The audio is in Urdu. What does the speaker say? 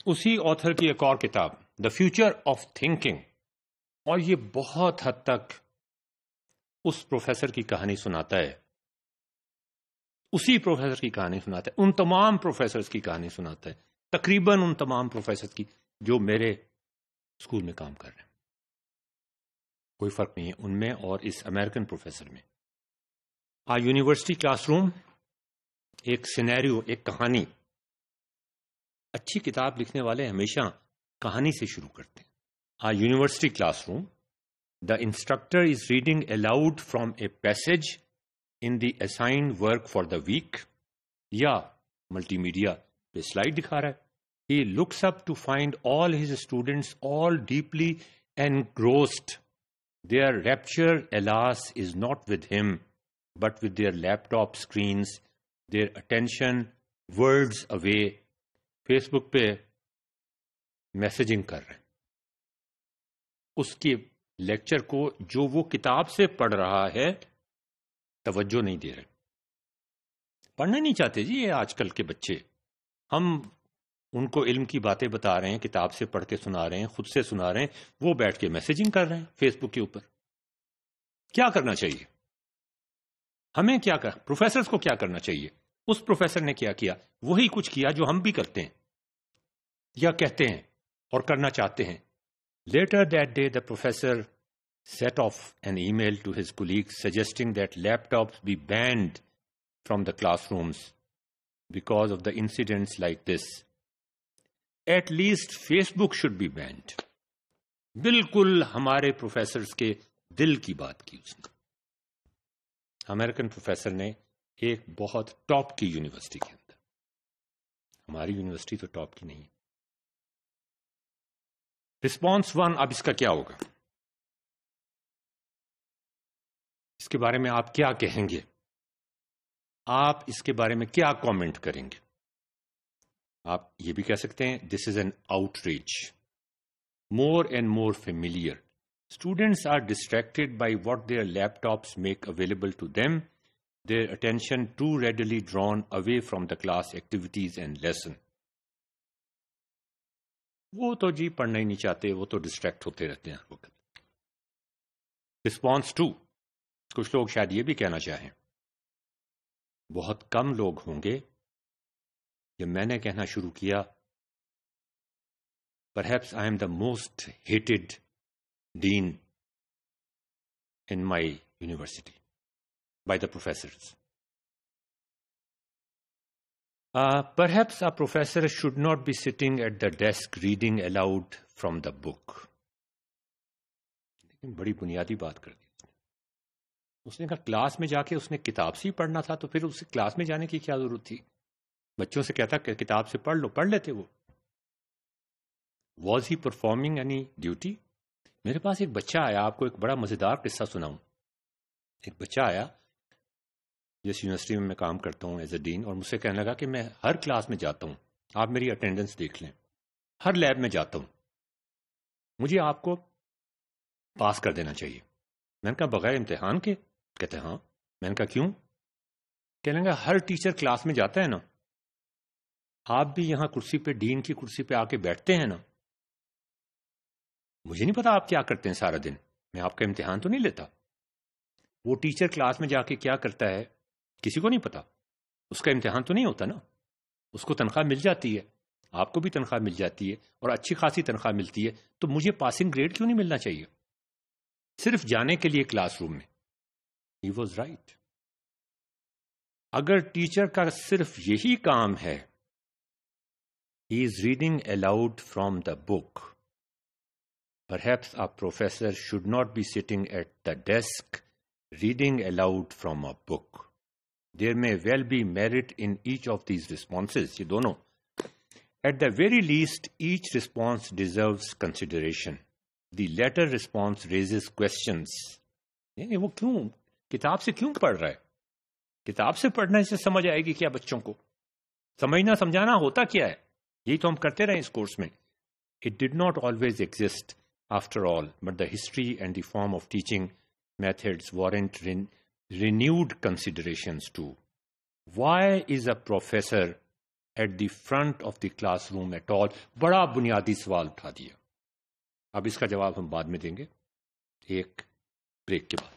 اسی آتھر کی ایک اور کتاب دا فیوچر آف تھنکنگ، اور یہ بہت حد تک اس پروفیسر کی کہانی سناتا ہے، اسی پروفیسر کی کہانی سناتا ہے، ان تمام پروفیسرز کی کہانی سناتا ہے، تقریباً ان تمام پروفیسرز کی جو میرے اسکول میں کام کر رہے ہیں۔ کوئی فرق نہیں ہے ان میں اور اس امریکن پروفیسر میں۔ یونیورسٹی کلاس روم ایک سینیریو، ایک کہانی۔ اچھی کتاب لکھنے والے ہمیشہ کہانی سے شروع کرتے ہیں۔ University class room, the instructor is reading aloud from a passage in the assigned work for the week, یا ملٹی میڈیا پہ سلائڈ دکھا رہا ہے۔ He looks up to find all his students all deeply engrossed. Their rapture, alas, is not with him, but with their laptop screens, their attention worlds away. Facebook پہ میسجنگ کر رہے ہیں اس کے لیکچر کو جو وہ کتاب سے پڑھ رہا ہے، توجہ نہیں دے رہے، پڑھنا نہیں چاہتے جی یہ آج کل کے بچے۔ ہم ان کو علم کی باتیں بتا رہے ہیں، کتاب سے پڑھ کے سنا رہے ہیں، خود سے سنا رہے ہیں، وہ بیٹھ کے میسجنگ کر رہے ہیں فیس بک کے اوپر۔ کیا کرنا چاہیے ہمیں؟ پروفیسرز کو کیا کرنا چاہیے؟ اس پروفیسر نے کیا کیا؟ وہی کچھ کیا جو ہم بھی کرتے ہیں یا کہتے ہیں اور کرنا چاہتے ہیں۔ Later that day the professor set off an email to his colleagues suggesting that laptops be banned from the classrooms because of the incidents like this. At least Facebook should be banned. بالکل ہمارے پروفیسرز کے دل کی بات کی اس نے۔ امریکن پروفیسر نے ایک بہت ٹاپ کی یونیورسٹی کے اندر، ہماری یونیورسٹی تو ٹاپ کی نہیں ہے۔ رسپانس 1، اب اس کا کیا ہوگا؟ اس کے بارے میں آپ کیا کہیں گے؟ آپ اس کے بارے میں کیا کامنٹ کریں گے؟ آپ یہ بھی کہہ سکتے ہیں this is an outreach, more and more familiar, students are distracted by what their laptops make available to them, their attention to readily drawn away from the class activities and lesson. وہ تو جی پڑھنا ہی نہیں چاہتے، وہ تو ڈسٹریکٹ ہوتے رہتے ہیں ہر وقت۔ رسپانس 2، کچھ لوگ شاید یہ بھی کہنا چاہیں، بہت کم لوگ ہوں گے جب میں نے کہنا شروع کیا perhaps I am the most hated dean in my university by the professors. Perhaps a professor should not be sitting at the desk reading aloud from the book. لیکن بڑی بنیادی بات کر دی اس نے کہا کلاس میں جا کے اس نے کتاب سے ہی پڑھنا تھا، تو پھر اسے کلاس میں جانے کی کیا ضرورت تھی؟ بچوں سے کہتا کہ کتاب سے پڑھ لو، پڑھ لیتے وہ۔ Was he performing any duty? میرے پاس ایک بچہ آیا، آپ کو ایک بڑا مزیدار قصہ سناؤں۔ ایک بچہ آیا جس یونیورسٹی میں کام کرتا ہوں ایز اے ڈین، اور مجھ سے کہنے لگا کہ میں ہر کلاس میں جاتا ہوں، آپ میری اٹینڈنس دیکھ لیں، ہر لیب میں جاتا ہوں، مجھے آپ کو پاس کر دینا چاہیے۔ میں نے کہا بغیر امتحان کے؟ کہتے ہاں۔ میں نے کہا کیوں؟ کہنے لگا ہر ٹیچر کلاس میں جاتا ہے نا، آپ بھی یہاں کرسی پہ، ڈین کی کرسی پہ آ کے بیٹھتے ہیں نا، مجھے نہیں پتا آپ کیا کرتے ہیں سارا دن، میں آپ کا امتحان تو نہیں لیتا۔ وہ ٹیچر کلاس میں جا کے کیا کرتا ہے کسی کو نہیں پتا، اس کا امتحان تو نہیں ہوتا نا، اس کو تنخواہ مل جاتی ہے، آپ کو بھی تنخواہ مل جاتی ہے اور اچھی خاصی تنخواہ ملتی ہے، تو مجھے پاسنگ گریڈ کیوں نہیں ملنا چاہیے صرف جانے کے لیے کلاس روم میں؟ He was right. اگر ٹیچر کا صرف یہی کام ہے، he is reading aloud from the book, perhaps a professor should not be sitting at the desk reading aloud from a book. There may well be merit in each of these responses. یہ دونوں. At the very least, each response deserves consideration. The latter response raises questions. یعنی وہ کیوں کتاب سے کیوں پڑھ رہا ہے؟ کتاب سے پڑھنے سے سمجھ آئے گی کیا بچوں کو؟ سمجھنا سمجھانا ہوتا کیا ہے؟ یہی تو ہم کرتے رہے اس کورس میں۔ It did not always exist after all, but the history and the form of teaching methods warrant renewed considerations too. Why is a professor at the front of the class room at all. بڑا بنیادی سوال اٹھا دیا. اب اس کا جواب ہم بعد میں دیں گے ایک بریک کے بعد.